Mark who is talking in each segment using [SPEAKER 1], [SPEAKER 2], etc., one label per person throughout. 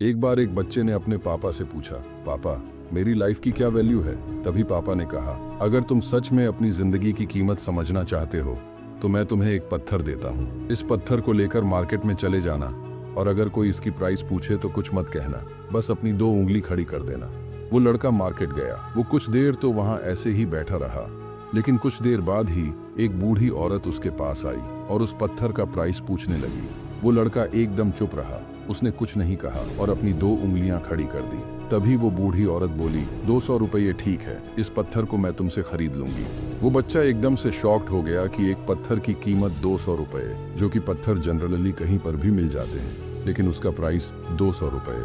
[SPEAKER 1] एक बार एक बच्चे ने अपने पापा से पूछा, पापा मेरी लाइफ की क्या वैल्यू है। तभी पापा ने कहा, अगर तुम सच में अपनी जिंदगी की कीमत समझना चाहते हो तो मैं तुम्हें एक पत्थर देता हूँ। इस पत्थर को लेकर मार्केट में चले जाना और अगर कोई इसकी प्राइस पूछे तो कुछ मत कहना, बस अपनी 2 उंगली खड़ी कर देना। वो लड़का मार्केट गया। वो कुछ देर तो वहाँ ऐसे ही बैठा रहा, लेकिन कुछ देर बाद ही एक बूढ़ी औरत उसके पास आई और उस पत्थर का प्राइस पूछने लगी। वो लड़का एकदम चुप रहा, उसने कुछ नहीं कहा और अपनी 2 उंगलियां खड़ी कर दी। तभी वो बूढ़ी औरत बोली, 200 रुपये ठीक है, इस पत्थर को मैं तुमसे खरीद लूंगी। वो बच्चा एकदम से शॉक्ड हो गया कि एक पत्थर की कीमत 200 रुपये, जो कि पत्थर जनरली कहीं पर भी मिल जाते हैं, लेकिन उसका प्राइस 200 रुपये।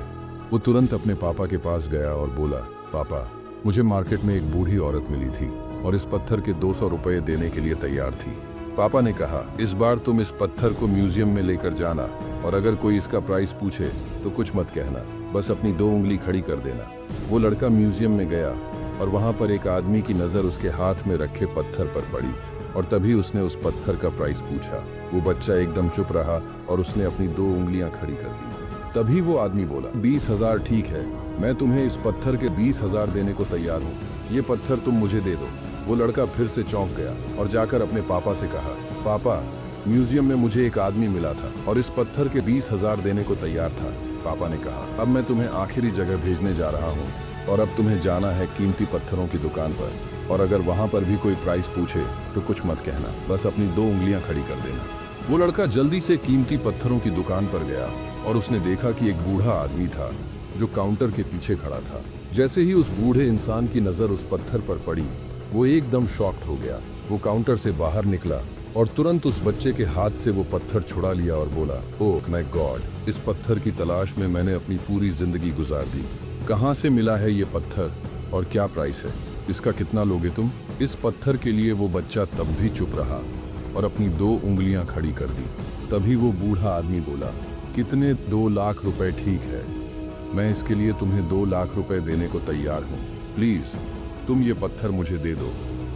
[SPEAKER 1] वो तुरंत अपने पापा के पास गया और बोला, पापा मुझे मार्केट में एक बूढ़ी औरत मिली थी और इस पत्थर के 200 रुपये देने के लिए तैयार थी। पापा ने कहा, इस बार तुम इस पत्थर को म्यूजियम में लेकर जाना और अगर कोई इसका प्राइस पूछे तो कुछ मत कहना, बस अपनी 2 उंगली खड़ी कर देना। वो लड़का म्यूजियम में गया और वहां पर एक आदमी की नज़र उसके हाथ में रखे पत्थर पर पड़ी और तभी उसने उस पत्थर का प्राइस पूछा। वो बच्चा एकदम चुप रहा और उसने अपनी 2 उंगलियां खड़ी कर दी। तभी वो आदमी बोला, 20,000 ठीक है, मैं तुम्हें इस पत्थर के 20,000 देने को तैयार हूँ, ये पत्थर तुम मुझे दे दो। वो लड़का फिर से चौंक गया और जाकर अपने पापा से कहा, पापा म्यूजियम में मुझे एक आदमी मिला था और इस पत्थर के 20,000 देने को तैयार था। पापा ने कहा, अब मैं तुम्हें आखिरी जगह भेजने जा रहा हूँ और अब तुम्हें जाना है कीमती पत्थरों की दुकान पर और अगर वहां पर भी कोई प्राइस पूछे तो कुछ मत कहना, बस अपनी 2 उंगलियां खड़ी कर देना। वो लड़का जल्दी से कीमती पत्थरों की दुकान पर गया और उसने देखा कि एक बूढ़ा आदमी था जो काउंटर के पीछे खड़ा था। जैसे ही उस बूढ़े इंसान की नजर उस पत्थर पर पड़ी, वो एकदम शॉक्ड हो गया। वो काउंटर से बाहर निकला और तुरंत उस बच्चे के हाथ से वो पत्थर छुड़ा लिया और बोला, ओह माय गॉड, इस पत्थर की तलाश में मैंने अपनी पूरी जिंदगी गुजार दी। कहाँ से मिला है ये पत्थर और क्या प्राइस है, इसका कितना लोगे तुम? इस पत्थर के लिए वो बच्चा तब भी चुप रहा और अपनी 2 उंगलियां खड़ी कर दी। तभी वो बूढ़ा आदमी बोला, कितने? 2 लाख रुपए ठीक है, मैं इसके लिए तुम्हें 2 लाख रुपए देने को तैयार हूँ, प्लीज तुम ये पत्थर मुझे दे दो।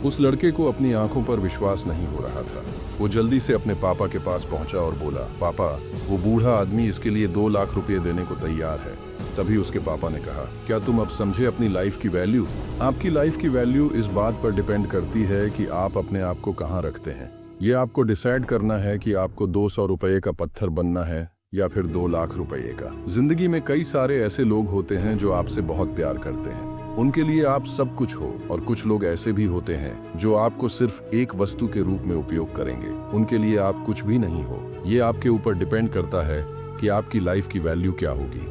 [SPEAKER 1] उस लड़के को अपनी आंखों पर विश्वास नहीं हो रहा था। वो जल्दी से अपने पापा के पास पहुंचा और बोला, पापा वो बूढ़ा आदमी इसके लिए 2 लाख रुपए देने को तैयार है। तभी उसके पापा ने कहा, क्या तुम अब समझे अपनी लाइफ की वैल्यू? आपकी लाइफ की वैल्यू इस बात पर डिपेंड करती है कि आप अपने आप को कहाँ रखते हैं। ये आपको डिसाइड करना है कि आपको 200 रुपये का पत्थर बनना है या फिर 2 लाख रुपये का। जिंदगी में कई सारे ऐसे लोग होते हैं जो आपसे बहुत प्यार करते हैं, उनके लिए आप सब कुछ हो, और कुछ लोग ऐसे भी होते हैं जो आपको सिर्फ एक वस्तु के रूप में उपयोग करेंगे, उनके लिए आप कुछ भी नहीं हो। ये आपके ऊपर डिपेंड करता है कि आपकी लाइफ की वैल्यू क्या होगी।